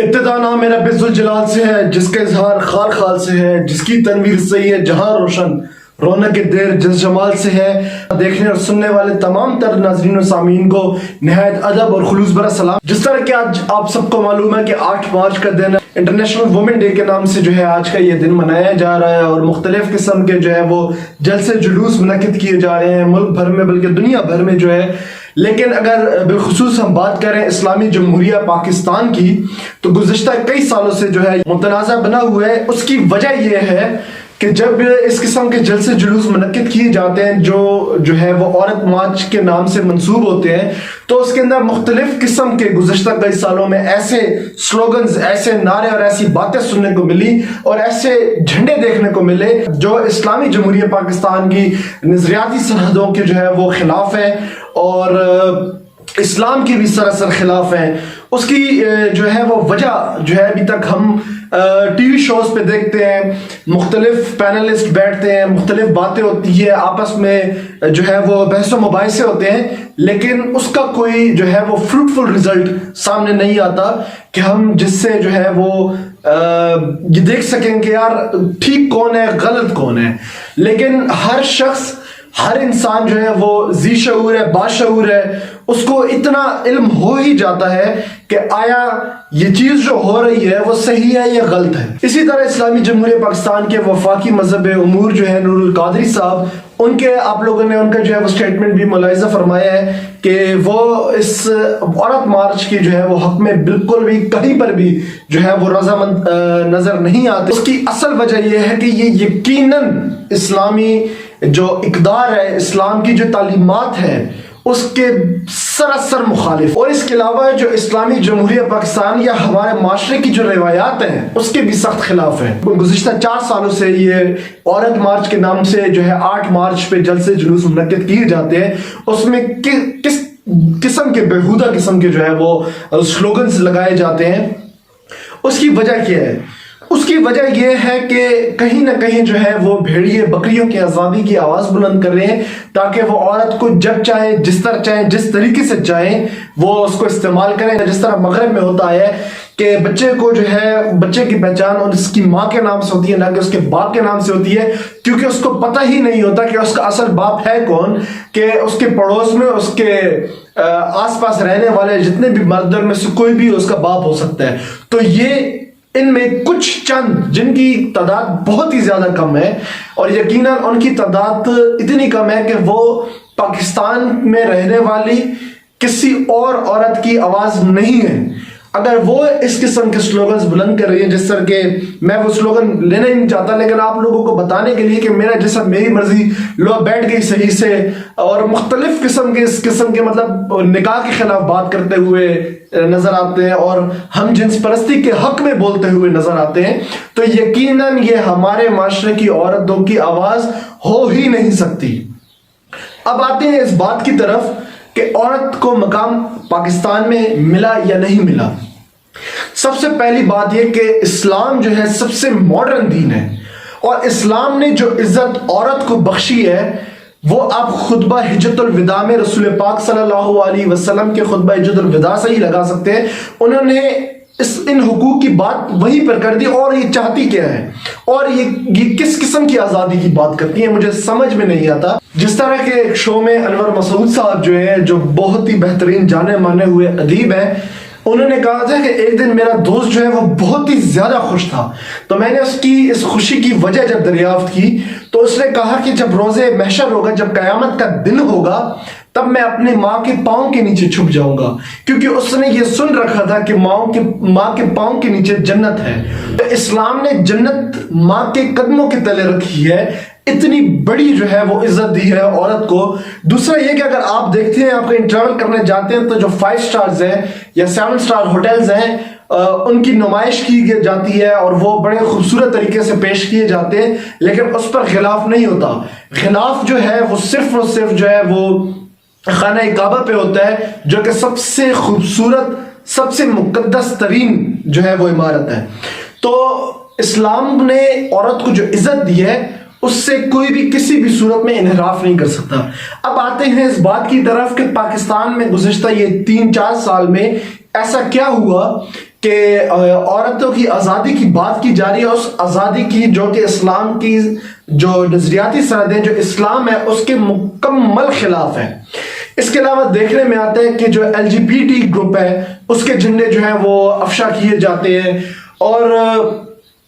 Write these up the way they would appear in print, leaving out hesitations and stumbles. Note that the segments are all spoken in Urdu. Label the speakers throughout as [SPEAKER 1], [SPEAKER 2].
[SPEAKER 1] ابتدا نام رب ذوالجلال سے ہے، جس کا اظہار خال خال سے ہے، جس کی تنویر صحیح ہے جہاں روشن، رونق دیر جس جمال سے ہے۔ دیکھنے اور سننے والے تمام تر ناظرین و سامعین کو نہایت ادب اور خلوص برا سلام۔ جس طرح کہ آج آپ سب کو معلوم ہے کہ 8 مارچ کا دن انٹرنیشنل وومن ڈے کے نام سے جو ہے آج کا یہ دن منایا جا رہا ہے، اور مختلف قسم کے جو ہے وہ جلسے جلوس منعقد کیے جا رہے ہیں ملک بھر میں بلکہ دنیا بھر میں جو ہے۔ لیکن اگر بالخصوص ہم بات کریں اسلامی جمہوریہ پاکستان کی، تو گزشتہ کئی سالوں سے جو ہے متنازع بنا ہوا ہے۔ اس کی وجہ یہ ہے کہ جب اس قسم کے جلسے جلوس منعقد کیے جاتے ہیں جو ہے وہ عورت مارچ کے نام سے منسوب ہوتے ہیں، تو اس کے اندر مختلف قسم کے گزشتہ کئی سالوں میں ایسے سلوگنز، ایسے نعرے اور ایسی باتیں سننے کو ملی اور ایسے جھنڈے دیکھنے کو ملے جو اسلامی جمہوریہ پاکستان کی نظریاتی سرحدوں کے جو ہے وہ خلاف ہے اور اسلام کی بھی سراسر خلاف ہیں۔ اس کی جو ہے وہ وجہ جو ہے ابھی تک ہم ٹی وی شوز پہ دیکھتے ہیں، مختلف پینلسٹ بیٹھتے ہیں، مختلف باتیں ہوتی ہے، آپس میں جو ہے وہ بحث و مباحثے ہوتے ہیں، لیکن اس کا کوئی جو ہے وہ فروٹفل رزلٹ سامنے نہیں آتا کہ ہم جس سے جو ہے وہ یہ دیکھ سکیں کہ یار ٹھیک کون ہے غلط کون ہے۔ لیکن ہر شخص، ہر انسان جو ہے وہ ذی شعور ہے، باشعور ہے، اس کو اتنا علم ہو ہی جاتا ہے کہ آیا یہ چیز جو ہو رہی ہے وہ صحیح ہے یا غلط ہے۔ اسی طرح اسلامی جمہوریہ پاکستان کے وفاقی مذہب امور جو ہے نور القادری صاحب، ان کے آپ لوگوں نے ان کا جو ہے وہ سٹیٹمنٹ بھی ملاحظہ فرمایا ہے کہ وہ اس عورت مارچ کی جو ہے وہ حق میں بالکل بھی کہیں پر بھی جو ہے وہ رضامند نظر نہیں آتے۔ اس کی اصل وجہ یہ ہے کہ یہ یقیناً اسلامی جو اقدار ہے، اسلام کی جو تعلیمات ہے، اس کے سراسر مخالف، اور اس کے علاوہ جو اسلامی جمہوریہ پاکستان یا ہمارے معاشرے کی جو روایات ہیں اس کے بھی سخت خلاف ہیں۔ گزشتہ 4 سالوں سے یہ عورت مارچ کے نام سے جو ہے 8 مارچ پہ جلسے جلوس منعقد کیے جاتے ہیں، اس میں کس قسم کے بیہودہ قسم کے جو ہے وہ سلوگنز لگائے جاتے ہیں۔ اس کی وجہ کیا ہے؟ اس کی وجہ یہ ہے کہ کہیں نہ کہیں جو ہے وہ بھیڑیے بکریوں کی آزادی کی آواز بلند کر رہے ہیں تاکہ وہ عورت کو جب چاہے، جس طرح چاہے، جس طریقے سے چاہیں وہ اس کو استعمال کریں۔ جس طرح مغرب میں ہوتا ہے کہ بچے کو جو ہے بچے کی پہچان اور اس کی ماں کے نام سے ہوتی ہے، نہ کہ اس کے باپ کے نام سے ہوتی ہے، کیونکہ اس کو پتہ ہی نہیں ہوتا کہ اس کا اصل باپ ہے کون، کہ اس کے پڑوس میں، اس کے آس پاس رہنے والے جتنے بھی مردوں میں سے کوئی بھی اس کا باپ ہو سکتا ہے۔ تو یہ ان میں کچھ چند جن کی تعداد بہت ہی زیادہ کم ہے، اور یقیناً ان کی تعداد اتنی کم ہے کہ وہ پاکستان میں رہنے والی کسی اور عورت کی آواز نہیں ہے، اگر وہ اس قسم کے سلوگنز بلند کر رہی ہیں، جس طرح کہ میں وہ سلوگن لینا ہی نہیں چاہتا، لیکن آپ لوگوں کو بتانے کے لیے کہ میرا جسم میری مرضی، لو بیٹھ گئی صحیح سے، اور مختلف قسم کے اس قسم کے مطلب نکاح کے خلاف بات کرتے ہوئے نظر آتے ہیں اور ہم جنس پرستی کے حق میں بولتے ہوئے نظر آتے ہیں، تو یقیناً یہ ہمارے معاشرے کی عورتوں کی آواز ہو ہی نہیں سکتی۔ اب آتے ہیں اس بات کی طرف کہ عورت کو مقام پاکستان میں ملا یا نہیں ملا۔ سب سے پہلی بات یہ کہ اسلام جو ہے سب سے ماڈرن دین ہے، اور اسلام نے جو عزت عورت کو بخشی ہے وہ آپ خطبہ حجت الوداع میں رسول پاک صلی اللہ علیہ وسلم کے خطبہ حجت الوداع سے ہی لگا سکتے ہیں۔ انہوں نے ان حقوق کی بات وہیں پر کر دی، اور یہ چاہتی کیا ہے اور یہ کس قسم کی آزادی کی بات کرتی ہیں، مجھے سمجھ میں نہیں آتا۔ جس طرح کے ایک شو میں انور مسعود صاحب جو ہیں، جو بہت ہی بہترین جانے مانے ہوئے ادیب ہیں، انہوں نے کہا تھا کہ ایک دن میرا دوست جو ہے وہ بہت ہی زیادہ خوش تھا، تو میں نے اس خوشی کی وجہ جب دریافت کی تو اس نے کہا کہ جب روز محشر ہوگا، جب قیامت کا دن ہوگا، تب میں اپنی ماں کے پاؤں کے نیچے چھپ جاؤں گا، کیونکہ اس نے یہ سن رکھا تھا کہ ماں کے پاؤں کے نیچے جنت ہے۔ تو اسلام نے جنت ماں کے قدموں کے تلے رکھی ہے، اتنی بڑی جو ہے وہ عزت دی ہے عورت کو۔ دوسرا یہ کہ اگر آپ دیکھتے ہیں، آپ کہیں ٹریول کرنے جاتے ہیں تو جو 5 سٹارز ہیں یا 7 سٹار ہوٹلز ہیں، ان کی نمائش کی جاتی ہے اور وہ بڑے خوبصورت طریقے سے پیش کیے جاتے ہیں، لیکن اس پر غلاف نہیں ہوتا۔ غلاف جو ہے وہ صرف اور صرف جو ہے وہ خانہ کعبہ پہ ہوتا ہے، جو کہ سب سے خوبصورت، سب سے مقدس ترین جو ہے وہ عمارت ہے۔ تو اسلام نے عورت کو جو عزت دی ہے اس سے کوئی بھی کسی بھی صورت میں انحراف نہیں کر سکتا۔ اب آتے ہیں اس بات کی طرف کہ پاکستان میں گزشتہ یہ 3-4 سال میں ایسا کیا ہوا کہ عورتوں کی آزادی کی بات کی جا رہی ہے، اس آزادی کی جو کہ اسلام کی جو نظریاتی سندیں جو اسلام ہے اس کے مکمل خلاف ہے۔ اس کے علاوہ دیکھنے میں آتا ہے کہ جو LGBT گروپ ہے اس کے جھنڈے جو ہیں وہ افشا کیے جاتے ہیں، اور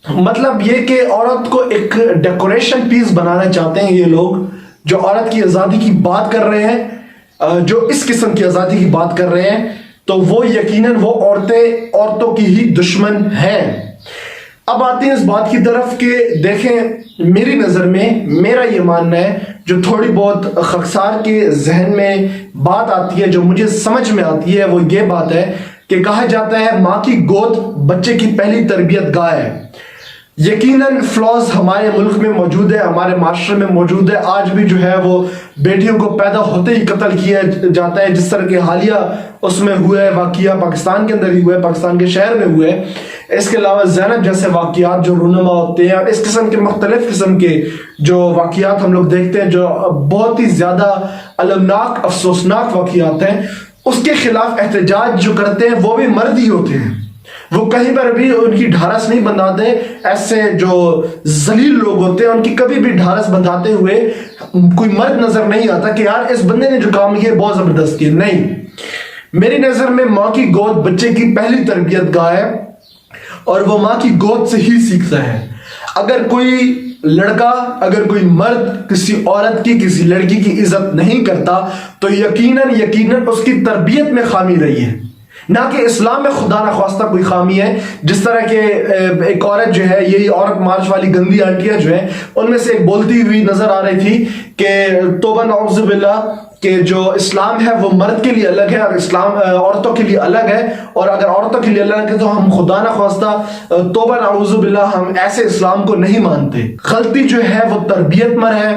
[SPEAKER 1] مطلب یہ کہ عورت کو ایک ڈیکوریشن پیس بنانا چاہتے ہیں یہ لوگ، جو عورت کی آزادی کی بات کر رہے ہیں، جو اس قسم کی آزادی کی بات کر رہے ہیں، تو وہ یقیناً وہ عورتوں کی ہی دشمن ہیں۔ اب آتے ہیں اس بات کی طرف کہ دیکھیں، میری نظر میں میرا یہ ماننا ہے، جو تھوڑی بہت خاکسار کے ذہن میں بات آتی ہے، جو مجھے سمجھ میں آتی ہے، وہ یہ بات ہے کہ کہا جاتا ہے ماں کی گود بچے کی پہلی تربیت گاہ ہے۔ یقیناً فلاز ہمارے ملک میں موجود ہے، ہمارے معاشرے میں موجود ہے، آج بھی جو ہے وہ بیٹیوں کو پیدا ہوتے ہی قتل کیا جاتا ہے، جس طرح کے حالیہ اس میں ہوئے واقعہ پاکستان کے اندر ہی ہوئے، پاکستان کے شہر میں ہوئے۔ اس کے علاوہ زینب جیسے واقعات جو رونما ہوتے ہیں، اور اس قسم کے مختلف قسم کے جو واقعات ہم لوگ دیکھتے ہیں جو بہت ہی زیادہ المناک افسوسناک واقعات ہیں، اس کے خلاف احتجاج جو کرتے ہیں وہ بھی مرد ہی ہوتے ہیں۔ وہ کہیں پر بھی ان کی ڈھارس نہیں بندھاتے، ایسے جو ذلیل لوگ ہوتے ہیں ان کی کبھی بھی ڈھارس بندھاتے ہوئے کوئی مرد نظر نہیں آتا کہ یار اس بندے نے جو کام کیا بہت زبردست کیا۔ نہیں، میری نظر میں ماں کی گود بچے کی پہلی تربیت گاہ ہے، اور وہ ماں کی گود سے ہی سیکھتا ہے۔ اگر کوئی لڑکا، اگر کوئی مرد کسی عورت کی، کسی لڑکی کی عزت نہیں کرتا تو یقیناً اس کی تربیت میں خامی رہی ہے، نہ کہ اسلام میں خدا نخواستہ کوئی خامی ہے۔ جس طرح کہ ایک عورت جو ہے، یہی عورت مارچ والی گندی آنٹیاں جو ہیں، ان میں سے ایک بولتی ہوئی نظر آ رہی تھی کہ توبہ نعوذ باللہ، کہ جو اسلام ہے وہ مرد کے لیے الگ ہے اور اسلام عورتوں کے لیے الگ ہے، اور اگر عورتوں کے لیے الگ ہے تو ہم خدا نخواستہ توبہ نعوذ باللہ ہم ایسے اسلام کو نہیں مانتے۔ غلطی جو ہے وہ تربیت میں ہے،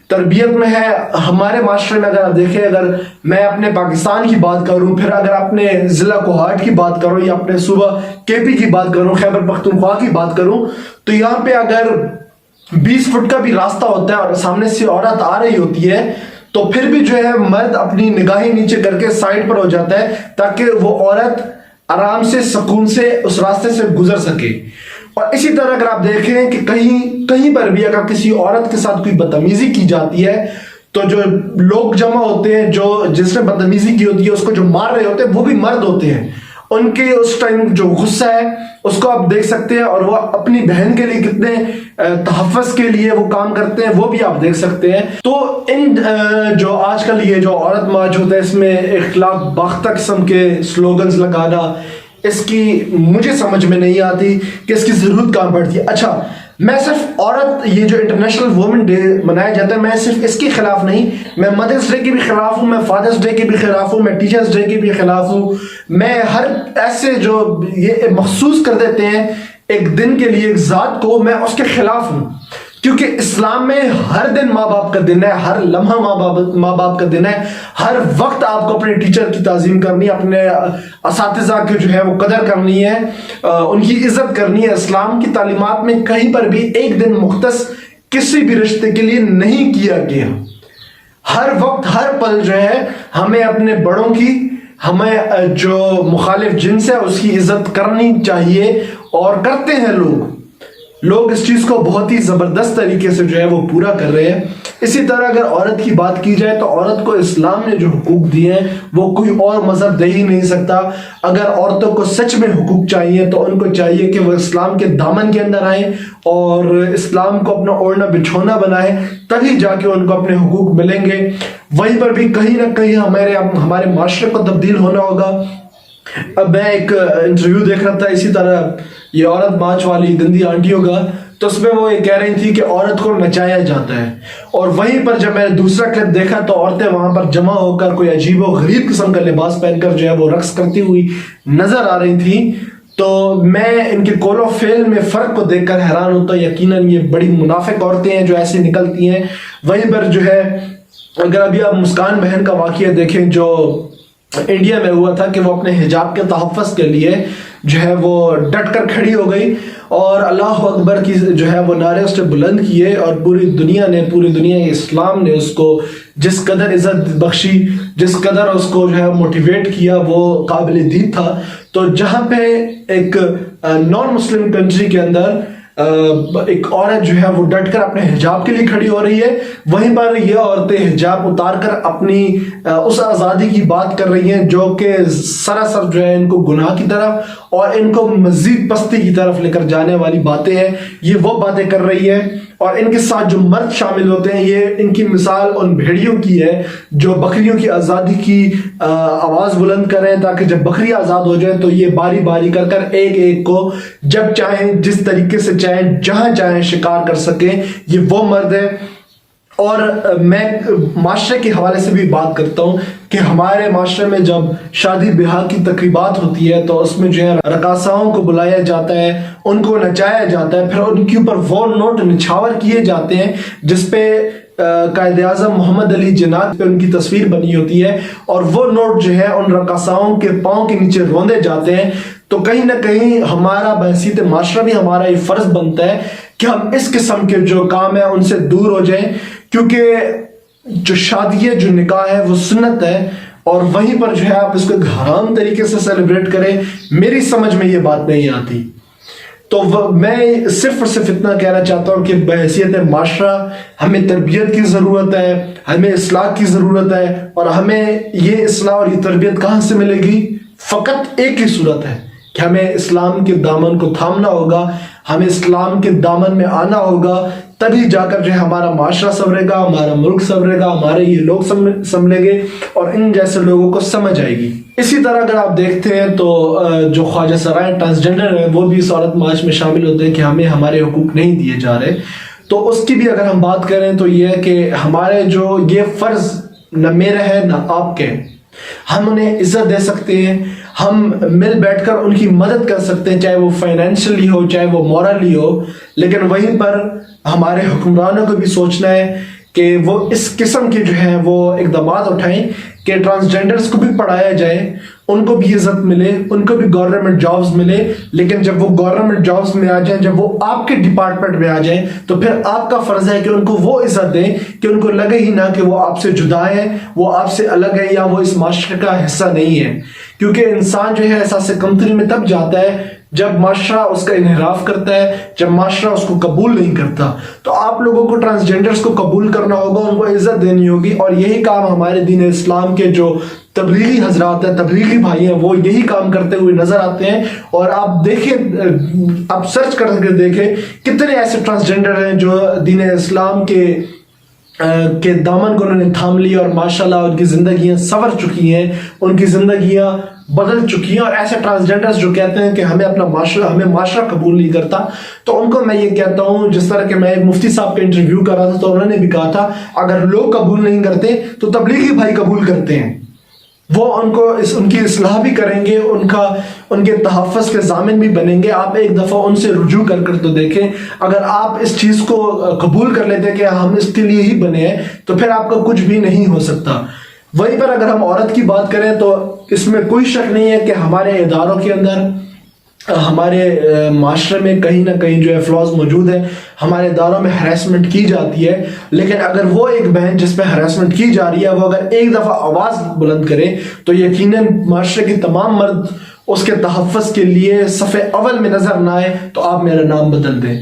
[SPEAKER 1] تربیت میں ہے۔ ہمارے معاشرے میں اگر آپ دیکھیں، اگر میں اپنے پاکستان کی بات کروں، پھر اگر اپنے ضلع کوہاٹ کی بات کروں یا اپنے صوبہ کے پی کی بات کروں، خیبر پختونخوا کی بات کروں، تو یہاں پہ اگر 20 فٹ کا بھی راستہ ہوتا ہے اور سامنے سے عورت آ رہی ہوتی ہے تو پھر بھی جو ہے مرد اپنی نگاہیں نیچے کر کے سائڈ پر ہو جاتا ہے تاکہ وہ عورت آرام سے سکون سے اس راستے سے گزر سکے۔ اور اسی طرح اگر آپ دیکھیں کہ کہیں پر بھی اگر کسی عورت کے ساتھ کوئی بدتمیزی کی جاتی ہے تو جو لوگ جمع ہوتے ہیں، جس نے بدتمیزی کی ہوتی ہے، اس کو جو مار رہے ہوتے ہیں وہ بھی مرد ہوتے ہیں۔ ان کے اس ٹائم جو غصہ ہے اس کو آپ دیکھ سکتے ہیں، اور وہ اپنی بہن کے لیے کتنے تحفظ کے لیے وہ کام کرتے ہیں وہ بھی آپ دیکھ سکتے ہیں۔ تو ان جو آج کل یہ جو عورت مارچ ہوتا ہے، اس میں اخلاق باختہ قسم کے سلوگنز لگانا، اس کی مجھے سمجھ میں نہیں آتی کہ اس کی ضرورت کہاں پڑتی ہے۔ اچھا، میں صرف عورت، یہ جو انٹرنیشنل وومن ڈے منایا جاتا ہے، میں صرف اس کے خلاف نہیں، میں مدرس ڈے کے بھی خلاف ہوں، میں فادرس ڈے کے بھی خلاف ہوں، میں ٹیچرس ڈے کے بھی خلاف ہوں۔ میں ہر ایسے جو یہ مخصوص کر دیتے ہیں ایک دن کے لیے ایک ذات کو، میں اس کے خلاف ہوں، کیونکہ اسلام میں ہر دن ماں باپ کا دن ہے، ہر لمحہ ماں باپ کا دن ہے، ہر وقت آپ کو اپنے ٹیچر کی تعظیم کرنی ہے، اپنے اساتذہ کی جو ہے وہ قدر کرنی ہے، ان کی عزت کرنی ہے۔ اسلام کی تعلیمات میں کہیں پر بھی ایک دن مختص کسی بھی رشتے کے لیے نہیں کیا گیا۔ ہر وقت ہر پل جو ہے ہمیں اپنے بڑوں کی، ہمیں جو مخالف جنس ہے اس کی عزت کرنی چاہیے، اور کرتے ہیں لوگ اس چیز کو بہت ہی زبردست طریقے سے جو ہے وہ پورا کر رہے ہیں۔ اسی طرح اگر عورت کی بات کی جائے تو عورت کو اسلام نے جو حقوق دیے ہیں وہ کوئی اور مذہب دے ہی نہیں سکتا۔ اگر عورتوں کو سچ میں حقوق چاہیے تو ان کو چاہیے کہ وہ اسلام کے دامن کے اندر آئیں اور اسلام کو اپنا اوڑھنا بچھونا بنائیں، تبھی جا کے ان کو اپنے حقوق ملیں گے۔ وہیں پر بھی کہیں نہ کہیں ہمارے معاشرے کو تبدیل ہونا ہوگا۔ اب میں ایک انٹرویو دیکھ رہا تھا اسی طرح یہ عورت مارچ والی گندی آنٹیوں کا، تو اس میں وہ یہ کہہ رہی تھی کہ عورت کو نچایا جاتا ہے، اور وہیں پر جب میں نے دوسرا کلپ دیکھا تو عورتیں وہاں پر جمع ہو کر کوئی عجیب و غریب قسم کا لباس پہن کر جو ہے وہ رقص کرتی ہوئی نظر آ رہی تھیں۔ تو میں ان کے قول و فعل میں فرق کو دیکھ کر حیران ہوتا ہوں۔ یقیناً یہ بڑی منافق عورتیں ہیں جو ایسے نکلتی ہیں۔ وہیں پر جو ہے اگر ابھی آپ مسکان بہن کا واقعہ دیکھیں جو انڈیا میں ہوا تھا کہ وہ اپنے حجاب کے تحفظ کے لیے جو ہے وہ ڈٹ کر کھڑی ہو گئی اور اللہ اکبر کی جو ہے وہ نعرے اس نے بلند کیے، اور پوری دنیا اسلام نے اس کو جس قدر عزت بخشی، جس قدر اس کو جو ہے موٹیویٹ کیا، وہ قابل دید تھا۔ تو جہاں پہ ایک نان مسلم کنٹری کے اندر ایک عورت جو ہے وہ ڈٹ کر اپنے حجاب کے لیے کھڑی ہو رہی ہے، وہیں پر یہ عورتیں حجاب اتار کر اپنی اس آزادی کی بات کر رہی ہیں جو کہ سراسر جو ہے ان کو گناہ کی طرف اور ان کو مزید پستی کی طرف لے کر جانے والی باتیں ہیں۔ یہ وہ باتیں کر رہی ہے، اور ان کے ساتھ جو مرد شامل ہوتے ہیں، یہ ان کی مثال ان بھیڑیوں کی ہے جو بکریوں کی آزادی کی آواز بلند کریں تاکہ جب بکری آزاد ہو جائیں تو یہ باری باری کر کر ایک ایک کو جب چاہیں جس طریقے سے چاہیں جہاں چاہیں شکار کر سکیں۔ یہ وہ مرد ہے۔ اور میں معاشرے کے حوالے سے بھی بات کرتا ہوں کہ ہمارے معاشرے میں جب شادی بیاہ کی تقریبات ہوتی ہے تو اس میں جو ہے رقاصاؤں کو بلایا جاتا ہے، ان کو نچایا جاتا ہے، پھر ان کے اوپر وہ نوٹ نچھاور کیے جاتے ہیں جس پہ قائد اعظم محمد علی جناح پہ ان کی تصویر بنی ہوتی ہے، اور وہ نوٹ جو ہے ان رقاصاؤں کے پاؤں کے نیچے روندے جاتے ہیں۔ تو کہیں نہ کہیں ہمارا بحیثیت معاشرہ بھی ہمارا یہ فرض بنتا ہے کہ ہم اس قسم کے جو کام ہیں ان سے دور ہو جائیں، کیونکہ جو شادی ہے، جو نکاح ہے، وہ سنت ہے، اور وہیں پر جو ہے آپ اس کو حرام طریقے سے سیلیبریٹ کریں، میری سمجھ میں یہ بات نہیں آتی۔ تو میں صرف اور صرف اتنا کہنا چاہتا ہوں کہ بحیثیت معاشرہ ہمیں تربیت کی ضرورت ہے، ہمیں اصلاح کی ضرورت ہے، اور ہمیں یہ اصلاح اور یہ تربیت کہاں سے ملے گی؟ فقط ایک ہی صورت ہے کہ ہمیں اسلام کے دامن کو تھامنا ہوگا، ہمیں اسلام کے دامن میں آنا ہوگا، تبھی جا کر جو ہے ہمارا معاشرہ سنورے گا، ہمارا ملک سنورے گا، ہمارے یہ لوگ سنبھلیں گے، اور ان جیسے لوگوں کو سمجھ آئے گی۔ اسی طرح اگر آپ دیکھتے ہیں تو جو خواجہ سرائے ٹرانسجنڈر ہیں وہ بھی اس عورت مارچ میں شامل ہوتے ہیں کہ ہمیں ہمارے حقوق نہیں دیے جا رہے۔ تو اس کی بھی اگر ہم بات کریں تو یہ ہے کہ ہمارے جو یہ فرض نہ میرا ہے نہ آپ کے، ہم انہیں عزت دے سکتے ہیں، ہم مل بیٹھ کر ان کی مدد کر سکتے ہیں، چاہے وہ فائنینشلی ہو، چاہے وہ مورلی ہو، لیکن وہیں پر ہمارے حکمرانوں کو بھی سوچنا ہے کہ وہ اس قسم کے جو ہیں وہ اقدامات اٹھائیں کہ ٹرانسجینڈرز کو بھی پڑھایا جائے، ان کو بھی عزت ملے، ان کو بھی گورنمنٹ جابز ملے، لیکن جب وہ گورنمنٹ جابز میں آ جائیں، جب وہ آپ کے ڈپارٹمنٹ میں آ جائیں تو پھر آپ کا فرض ہے کہ ان کو وہ عزت دیں کہ ان کو لگے ہی نہ کہ وہ آپ سے جدا ہے، وہ آپ سے الگ ہے، یا وہ اس معاشرے کا حصہ نہیں ہے۔ کیونکہ انسان جو ہے احساس کمتری میں تب جاتا ہے جب معاشرہ اس کا انحراف کرتا ہے، جب معاشرہ اس کو قبول نہیں کرتا۔ تو آپ لوگوں کو ٹرانسجینڈرز کو قبول کرنا ہوگا، ان کو عزت دینی ہوگی، اور یہی کام ہمارے دین اسلام کے جو تبلیغی حضرات ہیں، تبلیغی بھائی ہیں، وہ یہی کام کرتے ہوئے نظر آتے ہیں۔ اور آپ دیکھیں، آپ سرچ کر کے دیکھیں کتنے ایسے ٹرانسجینڈر ہیں جو دین اسلام کے دامن کو انہوں نے تھام لیا، اور ماشاءاللہ ان کی زندگیاں سنور چکی ہیں، ان کی زندگیاں بدل چکی ہیں۔ اور ایسے ٹرانسجینڈرز جو کہتے ہیں کہ ہمیں معاشرہ قبول نہیں کرتا، تو ان کو میں یہ کہتا ہوں، جس طرح کہ میں ایک مفتی صاحب کا انٹرویو کر رہا تھا تو انہوں نے بھی کہا تھا اگر لوگ قبول نہیں کرتے تو تبلیغی بھائی قبول کرتے ہیں، وہ ان کی اصلاح بھی کریں گے، ان کے تحفظ کے ضامن بھی بنیں گے۔ آپ ایک دفعہ ان سے رجوع کر تو دیکھیں، اگر آپ اس چیز کو قبول کر لیتے کہ ہم اس کے لیے ہی بنے ہیں تو پھر آپ کا کچھ بھی نہیں ہو سکتا۔ وہیں پر اگر ہم عورت کی بات کریں تو اس میں کوئی شک نہیں ہے کہ ہمارے اداروں کے اندر، ہمارے معاشرے میں کہیں نہ کہیں جو ہے فلاز موجود ہے، ہمارے اداروں میں ہراسمنٹ کی جاتی ہے، لیکن اگر وہ ایک بہن جس پہ ہراسمنٹ کی جا رہی ہے وہ اگر ایک دفعہ آواز بلند کرے تو یقیناً معاشرے کے تمام مرد اس کے تحفظ کے لیے صف اول میں نظر نہ آئے تو آپ میرا نام بدل دیں۔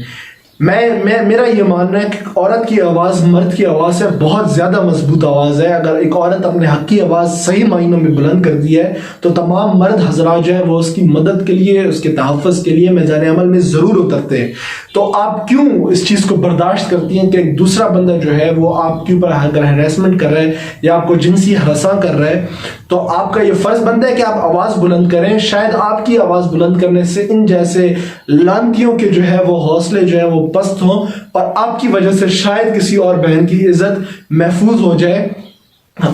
[SPEAKER 1] میرا یہ ماننا ہے کہ عورت کی آواز مرد کی آواز سے بہت زیادہ مضبوط آواز ہے۔ اگر ایک عورت اپنے حق کی آواز صحیح معنوں میں بلند کر دی ہے تو تمام مرد حضرات جو ہے وہ اس کی مدد کے لیے، اس کے تحفظ کے لیے میدان عمل میں ضرور اترتے ہیں۔ تو آپ کیوں اس چیز کو برداشت کرتی ہیں کہ ایک دوسرا بندہ جو ہے وہ آپ کے اوپر ہراسمنٹ کر رہا ہے یا آپ کو جنسی ہراساں کر رہا ہے؟ تو آپ کا یہ فرض بنتا ہے کہ آپ آواز بلند کریں۔ شاید آپ کی آواز بلند کرنے سے ان جیسے لانتیوں کے جو ہے وہ حوصلے جو ہیں وہ پست ہوں، اور آپ کی وجہ سے شاید کسی اور بہن کی عزت محفوظ ہو جائے۔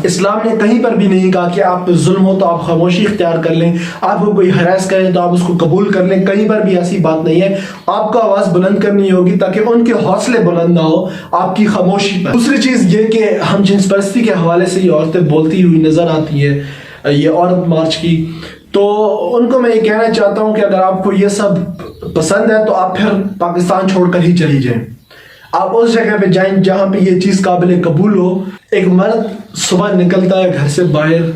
[SPEAKER 1] اسلام نے کہیں پر بھی نہیں کہا کہ آپ ظلم ہو تو آپ خاموشی اختیار کر لیں، آپ کو کوئی ہراس کریں تو آپ اس کو قبول کر لیں، کہیں پر بھی ایسی بات نہیں ہے۔ آپ کو آواز بلند کرنی ہوگی تاکہ ان کے حوصلے بلند نہ ہو آپ کی خاموشی پر۔ دوسری چیز یہ کہ ہم جنس پرستی کے حوالے سے یہ عورتیں بولتی ہوئی نظر آتی ہے۔ یہ عورت مارچ کی. تو ان کو میں یہ کہنا چاہتا ہوں کہ اگر آپ کو یہ سب پسند ہے تو آپ پھر پاکستان چھوڑ کر ہی چلی جائیں. آپ اس جگہ پہ جائیں جہاں پہ یہ چیز قابل قبول ہو. ایک مرد صبح نکلتا ہے گھر سے باہر,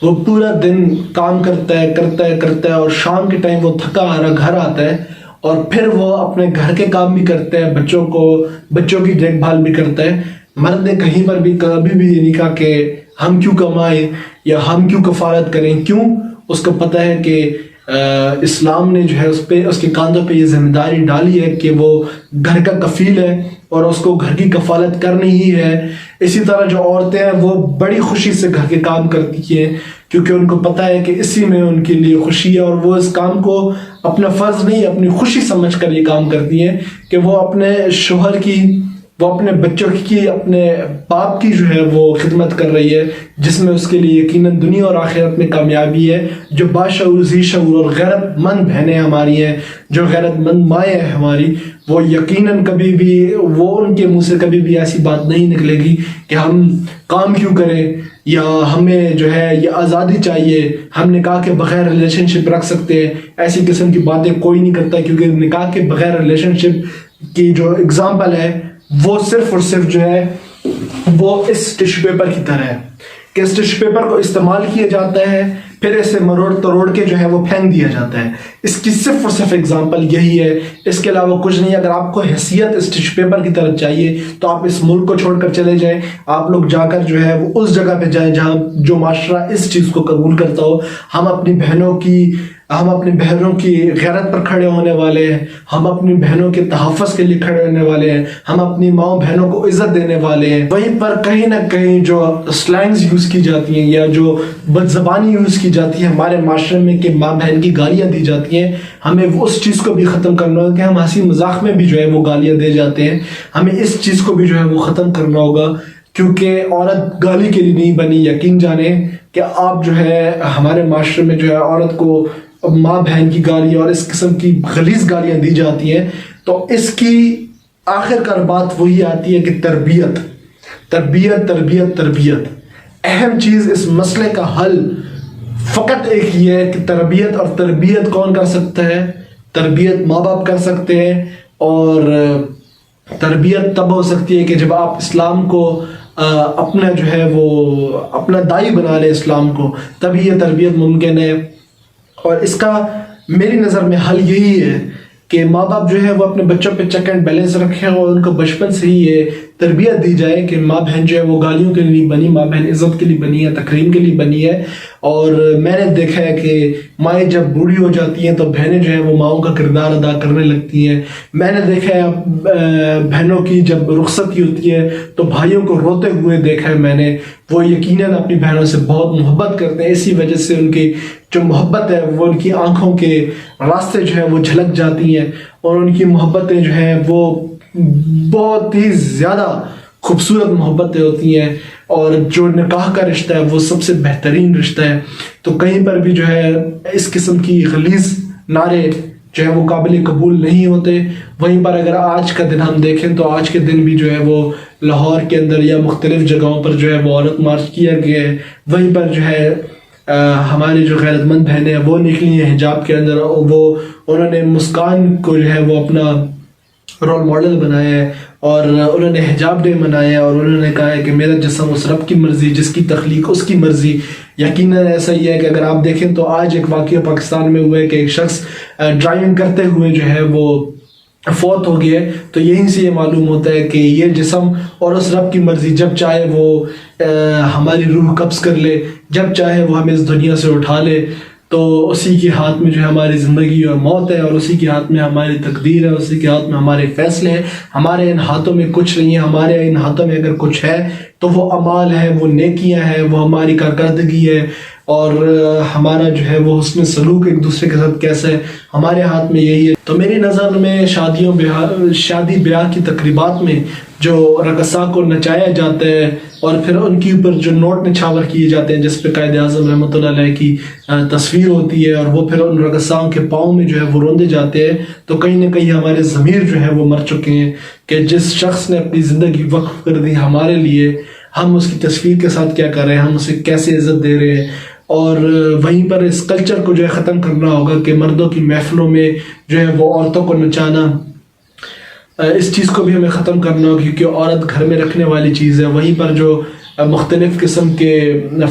[SPEAKER 1] وہ پورا دن کام کرتا ہے اور شام کے ٹائم وہ تھکا ہارا گھر آتا ہے اور پھر وہ اپنے گھر کے کام بھی کرتا ہے, بچوں کی دیکھ بھال بھی کرتا ہے. مرد نے کہیں پر بھی کبھی بھی یہ نہیں کہا کہ ہم کیوں کمائیں یا ہم کیوں کفالت کریں. کیوں؟ اس کو پتہ ہے کہ اسلام نے جو ہے اس کے کاندھوں پہ یہ ذمہ داری ڈالی ہے کہ وہ گھر کا کفیل ہے اور اس کو گھر کی کفالت کرنی ہی ہے. اسی طرح جو عورتیں ہیں وہ بڑی خوشی سے گھر کے کام کرتی ہیں کیونکہ ان کو پتہ ہے کہ اسی میں ان کے لیے خوشی ہے, اور وہ اس کام کو اپنا فرض نہیں اپنی خوشی سمجھ کر یہ کام کرتی ہیں کہ وہ اپنے شوہر کی, وہ اپنے بچوں کی, اپنے باپ کی جو ہے وہ خدمت کر رہی ہے, جس میں اس کے لیے یقیناً دنیا اور آخرت میں کامیابی ہے. جو باشعور, ذی شعور اور غیرت مند بہنیں ہماری ہیں, جو غیرت مند مائیں ہیں ہماری, وہ یقیناً کبھی بھی ان کے منہ سے کبھی بھی ایسی بات نہیں نکلے گی کہ ہم کام کیوں کریں یا ہمیں جو ہے یہ آزادی چاہیے, ہم نکاح کے بغیر ریلیشن شپ رکھ سکتے ہیں. ایسی قسم کی باتیں کوئی نہیں کرتا کیونکہ نکاح کے بغیر ریلیشن شپ کی جو اگزامپل ہے وہ صرف اور صرف جو ہے وہ اس ٹشو پیپر کی طرح ہے کہ اس ٹشو پیپر کو استعمال کیا جاتا ہے, پھر اسے مروڑ توڑ کے جو ہے وہ پھینک دیا جاتا ہے. اس کی صرف اور صرف اگزامپل یہی ہے, اس کے علاوہ کچھ نہیں. اگر آپ کو حیثیت اس ٹشو پیپر کی طرف چاہیے تو آپ اس ملک کو چھوڑ کر چلے جائیں. آپ لوگ جا کر جو ہے وہ اس جگہ پہ جائیں جہاں جو معاشرہ اس چیز کو قبول کرتا ہو. ہم اپنی بہنوں کی غیرت پر کھڑے ہونے والے ہیں, ہم اپنی بہنوں کے تحفظ کے لیے کھڑے ہونے والے ہیں, ہم اپنی ماں بہنوں کو عزت دینے والے ہیں. وہیں پر کہیں نہ کہیں جو سلینگز یوز کی جاتی ہیں یا جو بد زبانی یوز کی جاتی ہے ہمارے معاشرے میں کہ ماں بہن کی گالیاں دی جاتی ہیں, ہمیں اس چیز کو بھی ختم کرنا ہوگا کہ ہم ہنسی مذاق میں بھی جو ہے وہ گالیاں دے جاتے ہیں. ہمیں اس چیز کو بھی جو ہے وہ ختم کرنا ہوگا کیونکہ عورت گالی کے لیے نہیں بنی. یقین جانیں کہ آپ جو ہے ہمارے معاشرے میں جو ہے عورت کو ماں بہن کی گالیاں اور اس قسم کی غلیظ گالیاں دی جاتی ہیں تو اس کی آخر کار بات وہی آتی ہے کہ تربیت تربیت تربیت تربیت. اہم چیز اس مسئلے کا حل فقط ایک یہ ہے کہ تربیت, اور تربیت کون کر سکتا ہے؟ تربیت ماں باپ کر سکتے ہیں, اور تربیت تب ہو سکتی ہے کہ جب آپ اسلام کو اپنا جو ہے وہ اپنا دائی بنا لیں اسلام کو, تبھی یہ تربیت ممکن ہے. اور اس کا میری نظر میں حل یہی ہے کہ ماں باپ جو ہے وہ اپنے بچوں پہ چیک اینڈ بیلنس رکھیں اور ان کو بچپن سے ہی یہ تربیت دی جائے کہ ماں بہن جو ہے وہ گالیوں کے لیے بنی, ماں بہن عزت کے لیے بنی ہے, تکریم کے لیے بنی ہے. اور میں نے دیکھا ہے کہ مائیں جب بوڑھی ہو جاتی ہیں تو بہنیں جو ہیں وہ ماؤں کا کردار ادا کرنے لگتی ہیں. میں نے دیکھا ہے بہنوں کی جب رخصتی ہوتی ہے تو بھائیوں کو روتے ہوئے دیکھا ہے میں نے. وہ یقیناً اپنی بہنوں سے بہت محبت کرتے ہیں, اسی وجہ سے ان کی جو محبت ہے وہ ان کی آنکھوں کے راستے جو ہیں وہ جھلک جاتی ہیں, اور ان کی محبتیں جو ہیں وہ بہت ہی زیادہ خوبصورت محبتیں ہوتی ہیں. اور جو نکاح کا رشتہ ہے وہ سب سے بہترین رشتہ ہے. تو کہیں پر بھی جو ہے اس قسم کی غلیظ نعرے جو ہے وہ قابل قبول نہیں ہوتے. وہیں پر اگر آج کا دن ہم دیکھیں تو آج کے دن بھی جو ہے وہ لاہور کے اندر یا مختلف جگہوں پر جو ہے وہ عورت مارچ کیا گیا ہے. وہیں پر جو ہے ہماری جو غیرت مند بہنیں ہیں وہ نکلی ہیں حجاب کے اندر, انہوں نے مسکان کو جو ہے وہ اپنا رول ماڈل بنایا ہے اور انہوں نے حجاب ڈے منایا ہے, اور انہوں نے کہا ہے کہ میرا جسم اس رب کی مرضی, جس کی تخلیق اس کی مرضی. یقیناً ایسا ہی ہے کہ اگر آپ دیکھیں تو آج ایک واقعہ پاکستان میں ہوا ہے کہ ایک شخص ڈرائیونگ کرتے ہوئے جو ہے وہ فوت ہو گیا ہے. تو یہیں سے یہ معلوم ہوتا ہے کہ یہ جسم اور اس رب کی مرضی, جب چاہے وہ ہماری روح قبض کر لے, جب چاہے وہ ہمیں اس دنیا سے اٹھا لے, تو اسی کے ہاتھ میں جو ہے ہماری زندگی اور موت ہے, اور اسی کے ہاتھ میں ہماری تقدیر ہے, اسی کے ہاتھ میں ہمارے فیصلے ہیں. ہمارے ان ہاتھوں میں کچھ نہیں ہے. ہمارے ان ہاتھوں میں اگر کچھ ہے تو وہ اعمال ہے, وہ نیکیاں ہیں, وہ ہماری کارکردگی ہے, اور ہمارا جو ہے وہ حسن سلوک ایک دوسرے کے ساتھ کیسا ہے, ہمارے ہاتھ میں یہی ہے. تو میری نظر میں شادی بیاہ کی تقریبات میں جو رقصا کو نچایا جاتا ہے اور پھر ان کے اوپر جو نوٹ نچھاور کیے جاتے ہیں جس پہ قائد اعظم رحمۃ اللہ علیہ کی تصویر ہوتی ہے, اور وہ پھر ان رقصاؤں کے پاؤں میں جو ہے وہ روندے جاتے ہیں, تو کہیں نہ کہیں ہمارے ضمیر جو ہے وہ مر چکے ہیں کہ جس شخص نے اپنی زندگی وقف کر دی ہمارے لیے, ہم اس کی تصویر کے ساتھ کیا کر رہے ہیں, ہم اسے کیسے عزت دے رہے ہیں. اور وہیں پر اس کلچر کو جو ہے ختم کرنا ہوگا کہ مردوں کی محفلوں میں جو ہے وہ عورتوں کو نچانا، اس چیز کو بھی ہمیں ختم کرنا ہوگا، کیونکہ عورت گھر میں رکھنے والی چیز ہے۔ وہیں پر جو مختلف قسم کے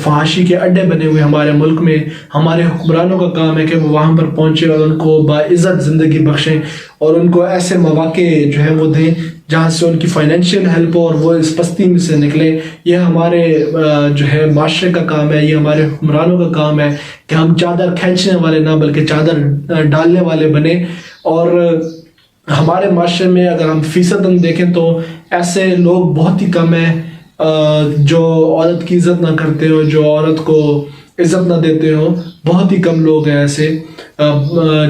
[SPEAKER 1] فحاشی کے اڈے بنے ہوئے ہمارے ملک میں، ہمارے حکمرانوں کا کام ہے کہ وہ وہاں پر پہنچے اور ان کو باعزت زندگی بخشیں اور ان کو ایسے مواقع جو ہے وہ دیں جہاں سے ان کی فائنینشیل ہیلپ ہو اور وہ اس پستی میں سے نکلے۔ یہ ہمارے جو ہے معاشرے کا کام ہے، یہ ہمارے حکمرانوں کا کام ہے کہ ہم چادر کھینچنے والے نہ بلکہ چادر ڈالنے والے بنیں۔ اور ہمارے معاشرے میں اگر ہم فیصد دیکھیں تو ایسے لوگ بہت ہی کم ہیں جو عورت کی عزت نہ کرتے ہو، جو عورت کو عزت نہ دیتے ہو، بہت ہی کم لوگ ہیں ایسے۔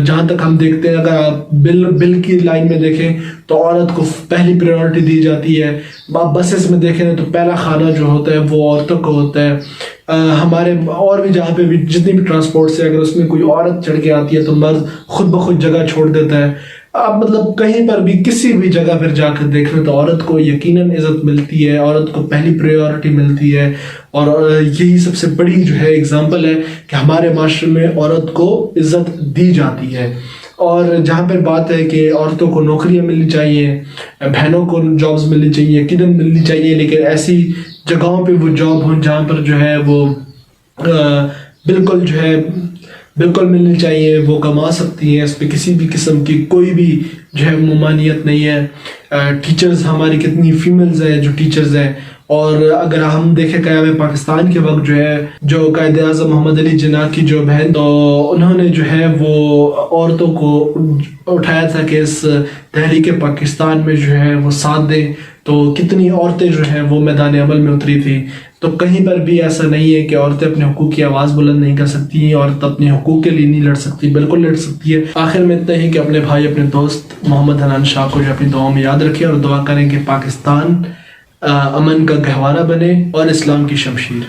[SPEAKER 1] جہاں تک ہم دیکھتے ہیں، اگر آپ بل کی لائن میں دیکھیں تو عورت کو پہلی پریورٹی دی جاتی ہے۔ آپ بسز میں دیکھیں تو پہلا کھانا جو ہوتا ہے وہ عورتوں کو ہوتا ہے۔ ہمارے اور بھی جہاں پہ بھی جتنی بھی ٹرانسپورٹ سے اگر اس میں کوئی عورت چڑھ کے آتی ہے تو مرد خود بخود جگہ چھوڑ دیتا ہے۔ آپ مطلب کہیں پر بھی کسی بھی جگہ پر جا کر دیکھ لیں تو عورت کو یقیناً عزت ملتی ہے، عورت کو پہلی پریورٹی ملتی ہے، اور یہی سب سے بڑی جو ہے اگزامپل ہے کہ ہمارے معاشرے میں عورت کو عزت دی جاتی ہے۔ اور جہاں پر بات ہے کہ عورتوں کو نوکریاں ملنی چاہیے، بہنوں کو جابز ملنی چاہیے، یقیناً ملنی چاہیے، لیکن ایسی جگہوں پہ وہ جاب ہوں جہاں پر جو ہے وہ بالکل ملنی چاہیے، وہ کما سکتی ہیں، اس پہ کسی بھی قسم کی کوئی بھی جو ہے ممانعت نہیں ہے۔ ٹیچرز ہماری کتنی فیمیلز ہیں جو ٹیچرز ہیں، اور اگر ہم دیکھیں قیام پاکستان کے وقت جو ہے جو قائد اعظم محمد علی جناح کی جو بہن، تو انہوں نے جو ہے وہ عورتوں کو اٹھایا تھا کہ اس تحریک پاکستان میں جو ہے وہ ساتھ دیں، تو کتنی عورتیں جو ہیں وہ میدان عمل میں اتری تھی۔ تو کہیں پر بھی ایسا نہیں ہے کہ عورتیں اپنے حقوق کی آواز بلند نہیں کر سکتی ہیں، عورت اپنے حقوق کے لیے نہیں لڑ سکتی، بالکل لڑ سکتی ہے۔ آخر میں اتنا ہی کہ اپنے بھائی اپنے دوست محمد حنان شاہ کو جو اپنی دعاؤں میں یاد رکھیں اور دعا کریں کہ پاکستان امن کا گہوارہ بنے اور اسلام کی شمشیر۔